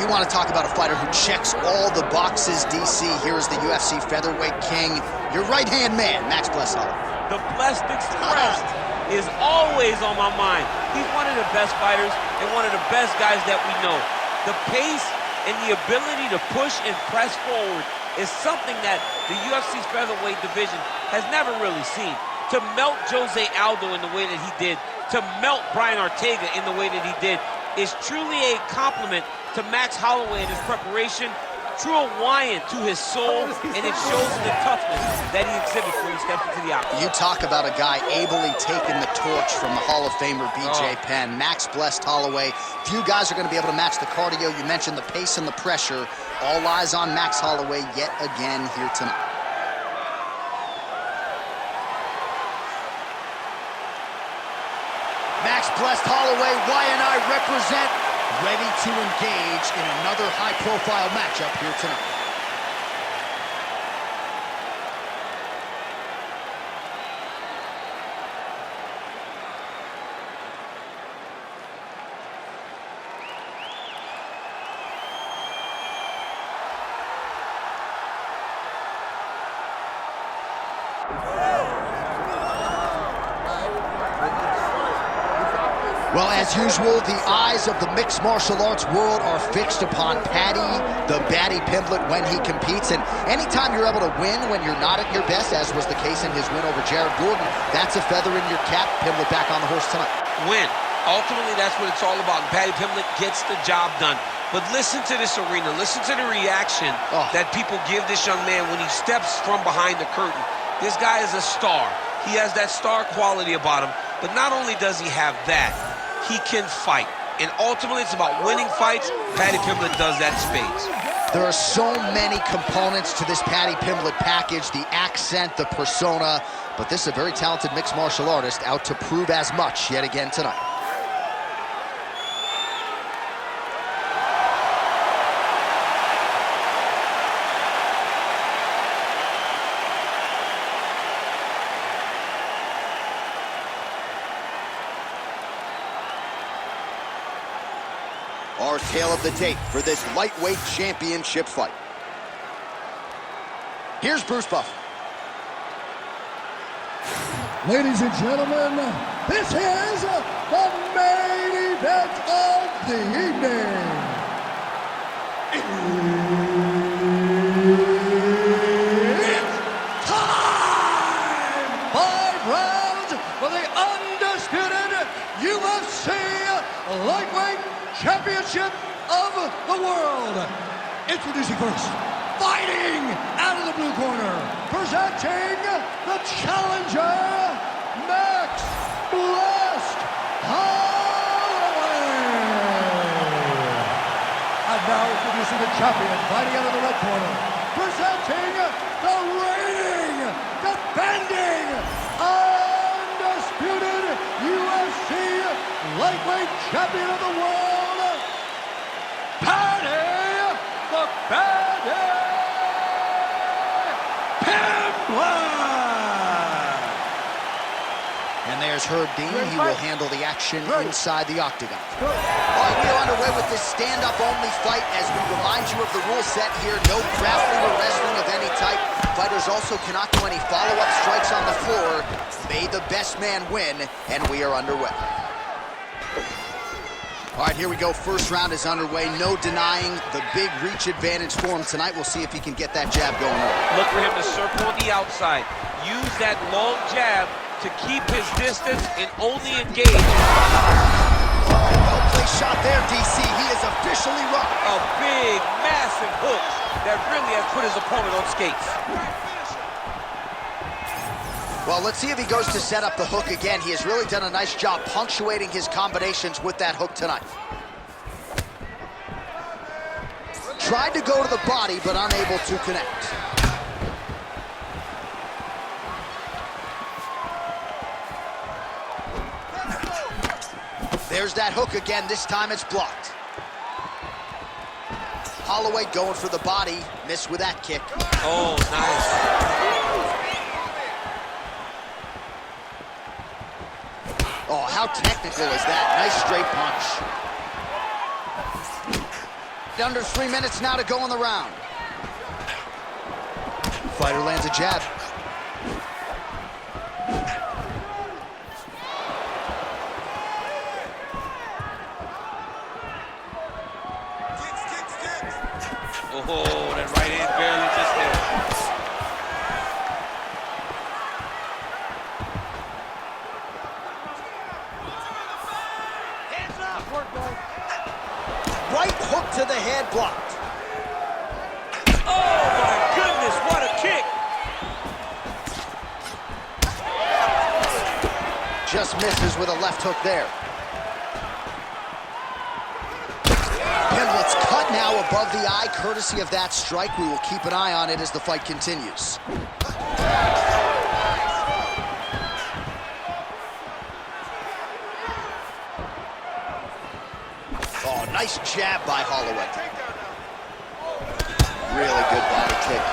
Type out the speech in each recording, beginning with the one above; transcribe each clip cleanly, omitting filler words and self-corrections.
want to talk about a fighter who checks all the boxes, DC. Here is the UFC featherweight king, your right-hand man, Max Holloway. The Blessed Express is always on my mind. He's one of the best fighters and one of the best guys that we know. The pace and the ability to push and press forward is something that the UFC's featherweight division has never really seen. To melt Jose Aldo in the way that he did, to melt Brian Ortega in the way that he did, is truly a compliment to Max Holloway and his preparation, true Hawaiian to his soul, and it shows in the toughness that he exhibits when he steps into the octagon. You talk about a guy ably taking the torch from the Hall of Famer BJ Penn. Max Blessed Holloway. Few guys are going to be able to match the cardio. You mentioned the pace and the pressure. All eyes on Max Holloway yet again here tonight. Max Blessed Holloway, Y&I represent, ready to engage in another high-profile matchup here tonight. Well, as usual, the eyes of the mixed martial arts world are fixed upon Paddy, the Paddy Pimblett, when he competes. And anytime you're able to win when you're not at your best, as was the case in his win over Jared Gordon, that's a feather in your cap. Pimblett back on the horse tonight. Win. Ultimately, that's what it's all about. And Paddy Pimblett gets the job done. But listen to this arena. Listen to the reaction that people give this young man when he steps from behind the curtain. This guy is a star. He has that star quality about him. But not only does he have that, he can fight. And ultimately, it's about winning fights. Paddy Pimblett does that in spades. There are so many components to this Paddy Pimblett package, the accent, the persona, but this is a very talented mixed martial artist out to prove as much yet again tonight. Our tale of the tape for this lightweight championship fight. Here's Bruce Buffer. Ladies and gentlemen, this is the main event of the evening. It's time! 5 rounds for the undisputed UFC lightweight championship of the world. Introducing first, fighting out of the blue corner, presenting the challenger, Max Blessed Holloway. And now introducing the champion, fighting out of the red corner, presenting the reigning, defending, undisputed UFC lightweight champion of the world, Paddy, the Paddy Pimblett. And there's Herb Dean. He will handle the action inside the octagon. All right, we are underway with this stand-up only fight. As we remind you of the rule set here, no grappling or wrestling of any type. Fighters also cannot do any follow-up strikes on the floor. May the best man win, and we are underway. All right, here we go. First round is underway. No denying the big reach advantage for him tonight. We'll see if he can get that jab going on. Look for him to circle on the outside. Use that long jab to keep his distance and only engage. Well placed shot there, DC. He is officially rocked. A big, massive hook that really has put his opponent on skates. Well, let's see if he goes to set up the hook again. He has really done a nice job punctuating his combinations with that hook tonight. Tried to go to the body, but unable to connect. There's that hook again. This time it's blocked. Holloway going for the body. Missed with that kick. Oh, nice. Oh, how technical is that? Nice straight punch. Under 3 minutes now to go in the round. Fighter lands a jab. Oh, that right hand barely just there. Hands up. Right hook to the head, blocked. Oh my goodness, what a kick. Just misses with a left hook there. Pimblett's cut now above the eye, courtesy of that strike. We will keep an eye on it as the fight continues. Oh, nice jab by Holloway. Really good body kick.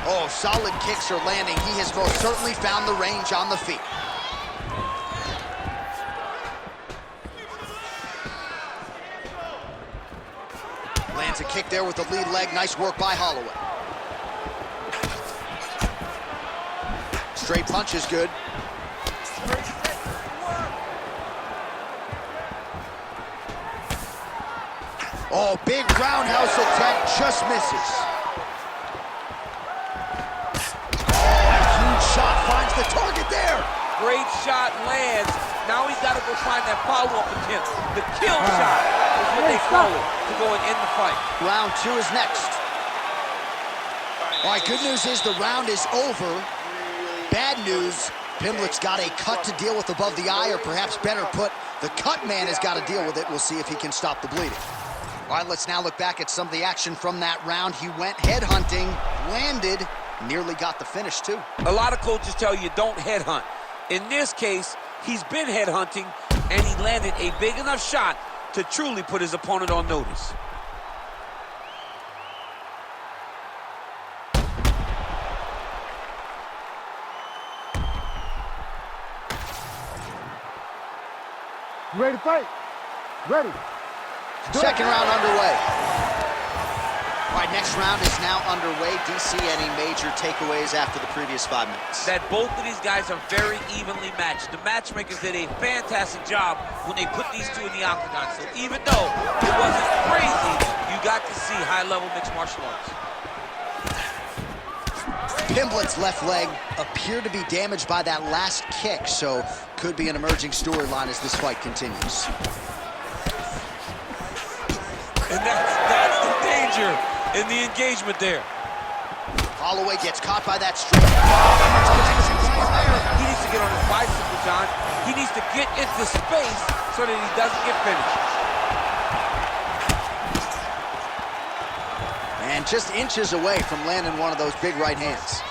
Oh, solid kicks are landing. He has most certainly found the range on the feet. Lands a kick there with the lead leg. Nice work by Holloway. Straight punch is good. Oh, big roundhouse attack, just misses. Oh, a huge shot finds the target there. Great shot lands. Now he's got to go find that follow-up attempt. The kill shot is what they call it to go and end the fight. Round 2 is next. All right, good news is the round is over. Bad news, Pimblett's got a cut to deal with above the eye, or perhaps better put, the cut man has got to deal with it. We'll see if he can stop the bleeding. All right, let's now look back at some of the action from that round. He went headhunting, landed, nearly got the finish too. A lot of coaches tell you don't headhunt. In this case, he's been headhunting, and he landed a big enough shot to truly put his opponent on notice. You ready to fight? Ready. Second round underway. All right, next round is now underway. DC, any major takeaways after the previous 5 minutes? That both of these guys are very evenly matched. The matchmakers did a fantastic job when they put these two in the octagon. So even though it wasn't crazy, you got to see high-level mixed martial arts. Pimblett's left leg appeared to be damaged by that last kick, so could be an emerging storyline as this fight continues. And that's the danger in the engagement there. Holloway gets caught by that straight. He needs to get on his bicycle, John. He needs to get into space so that he doesn't get finished. And just inches away from landing one of those big right hands.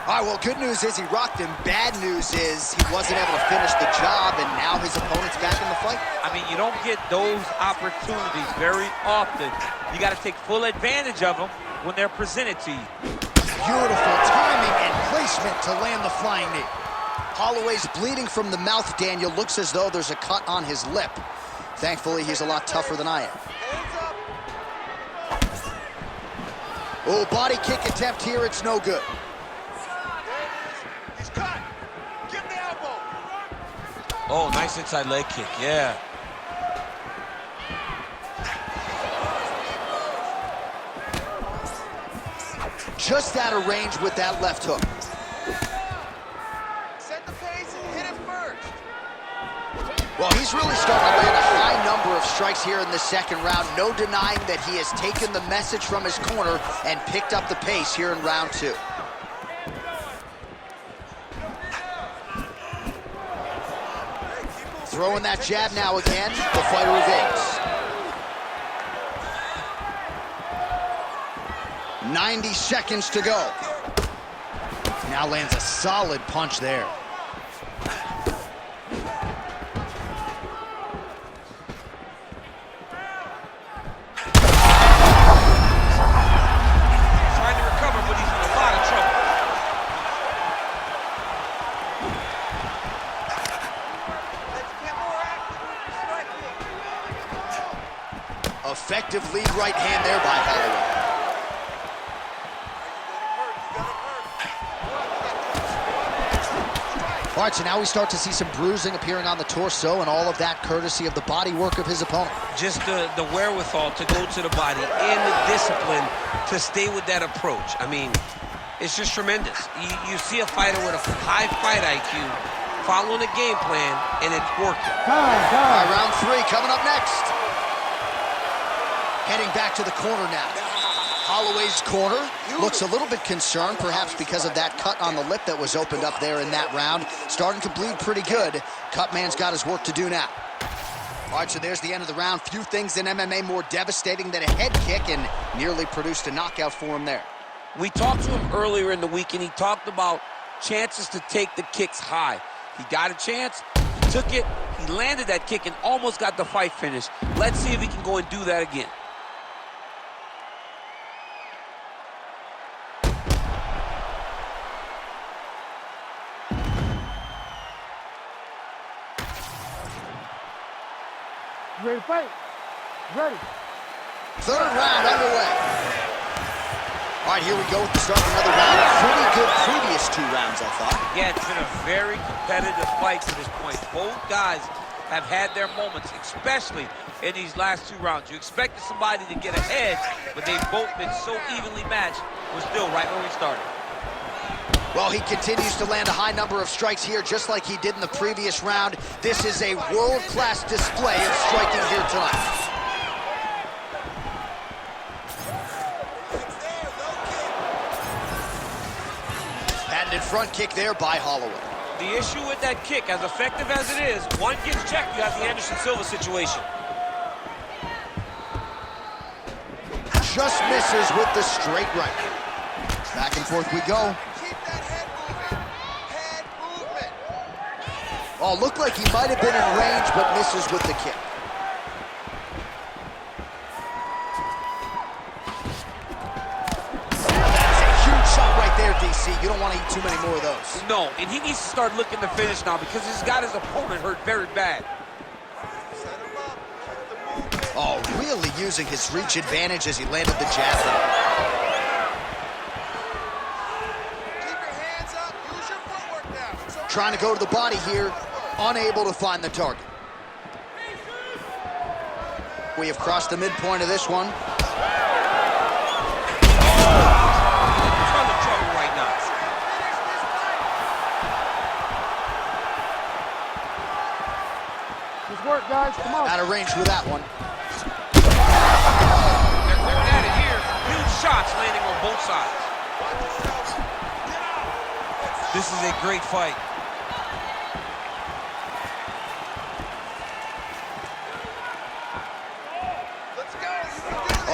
All right, well, good news is he rocked him. Bad news is he wasn't able to finish the job, and now his opponent's back in the fight. I mean, you don't get those opportunities very often. You got to take full advantage of them when they're presented to you. Beautiful timing and placement to land the flying knee. Holloway's bleeding from the mouth, Daniel. Looks as though there's a cut on his lip. Thankfully, he's a lot tougher than I am. Oh, body kick attempt here. It's no good. Oh, nice inside leg kick, yeah. Just out of range with that left hook. Set the pace and hit it first. Well, he's really starting to land a high number of strikes here in the second round. No denying that he has taken the message from his corner and picked up the pace here in round 2. Throwing that jab now again, the fighter evades. 90 seconds to go. Now lands a solid punch there. Trying to recover, but he's in a lot of trouble. Let's get more active with the striking. effective lead right hand there by Holloway. All right, so now we start to see some bruising appearing on the torso, and all of that courtesy of the body work of his opponent. Just the wherewithal to go to the body and the discipline to stay with that approach. I mean, it's just tremendous. You see a fighter with a high fight IQ following a game plan, and it's working. All right, round 3 coming up next. Heading back to the corner now. Holloway's corner looks a little bit concerned, perhaps because of that cut on the lip that was opened up there in that round. Starting to bleed pretty good. Cutman's got his work to do now. All right, so there's the end of the round. Few things in MMA more devastating than a head kick, and nearly produced a knockout for him there. We talked to him earlier in the week, and he talked about chances to take the kicks high. He got a chance, he took it, he landed that kick, and almost got the fight finished. Let's see if he can go and do that again. Ready to fight? Ready. Third round underway. All right, here we go with the start of another round. Pretty good previous 2 rounds, I thought. Yeah, it's been a very competitive fight to this point. Both guys have had their moments, especially in these last 2 rounds. You expected somebody to get ahead, but they've both been so evenly matched. We're still right where we started. Well, he continues to land a high number of strikes here, just like he did in the previous round. This is a world-class display of striking here tonight. Patented front kick there by Holloway. The issue with that kick, as effective as it is, one gets checked, you have the Anderson Silva situation. Just misses with the straight right. Back and forth we go. Oh, looked like he might have been in range, but misses with the kick. That's a huge shot right there, DC. You don't want to eat too many more of those. No, and he needs to start looking to finish now because he's got his opponent hurt very bad. Oh, really using his reach advantage as he landed the jab there. Keep your hands up. Use your footwork now. Trying to go to the body here. Unable to find the target. We have crossed the midpoint of this one. Ton of trouble right now. Good work, guys. Come on. Out of range with that one. They're at it here. Huge shots landing on both sides. This is a great fight.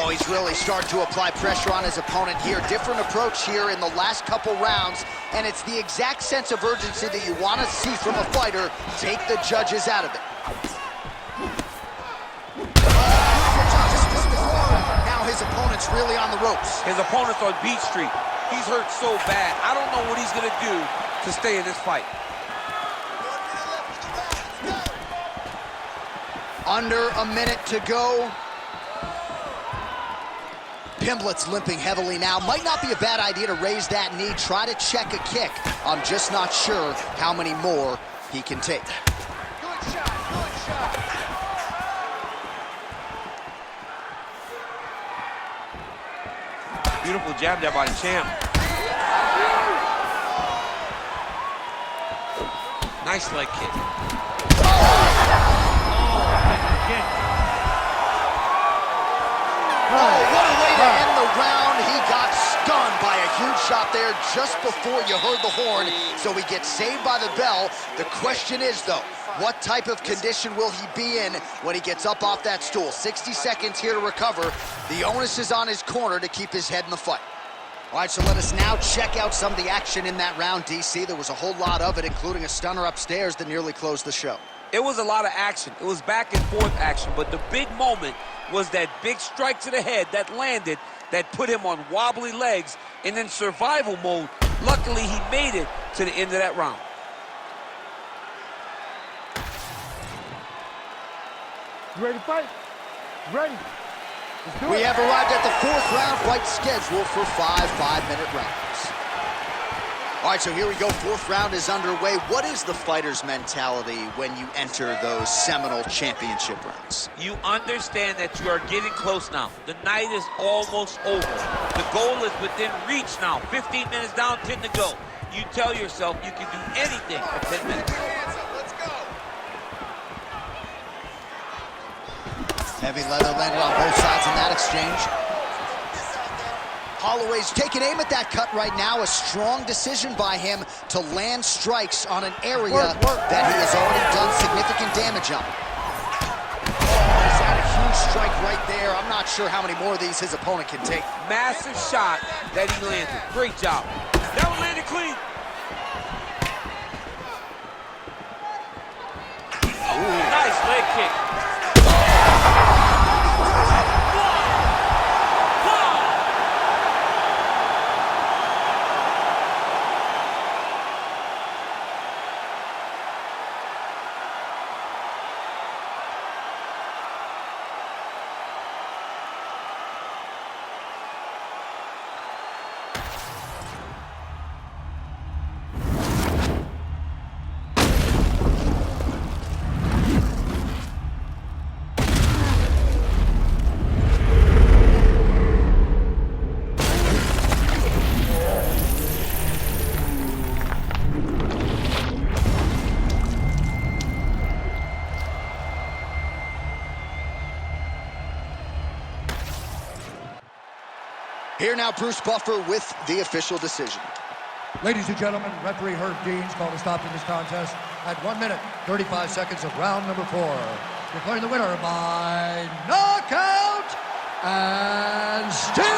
Oh, he's really starting to apply pressure on his opponent here. Different approach here in the last couple rounds, and it's the exact sense of urgency that you want to see from a fighter. Take the judges out of it. Now his opponent's really on the ropes. His opponent's on Beach Street. He's hurt so bad. I don't know what he's going to do to stay in this fight. Under a minute to go. Pimblett's limping heavily now. Might not be a bad idea to raise that knee, try to check a kick. I'm just not sure how many more he can take. Good shot, good shot. Beautiful jab there by the champ. Nice leg kick. Oh, what a way to end the round. He got stunned by a huge shot there just before you heard the horn, so he gets saved by the bell. The question is, though, what type of condition will he be in when he gets up off that stool? 60 seconds here to recover. The onus is on his corner to keep his head in the fight. All right, so let us now check out some of the action in that round, DC. There was a whole lot of it, including a stunner upstairs that nearly closed the show. It was a lot of action. It was back and forth action, but the big moment was that big strike to the head that landed, that put him on wobbly legs, and in survival mode. Luckily, he made it to the end of that round. You ready to fight? Ready. We have arrived at the 4th round fight scheduled for 5 5-minute rounds. All right, so here we go. 4th round is underway. What is the fighter's mentality when you enter those seminal championship rounds? You understand that you are getting close now. The night is almost over. The goal is within reach now. 15 minutes down, 10 to go. You tell yourself you can do anything for 10 minutes. Hands up, let's go. Heavy leather landed on both sides in that exchange. Holloway's taking aim at that cut right now. A strong decision by him to land strikes on an area that he has already done significant damage on. Oh, he's had a huge strike right there. I'm not sure how many more of these his opponent can take. Massive shot that he landed. Great job. That one landed clean. Nice leg kick. Here now, Bruce Buffer with the official decision. Ladies and gentlemen, referee Herb Dean's called a stop to this contest at 1 minute, 35 seconds of round number 4. Declaring the winner by knockout and still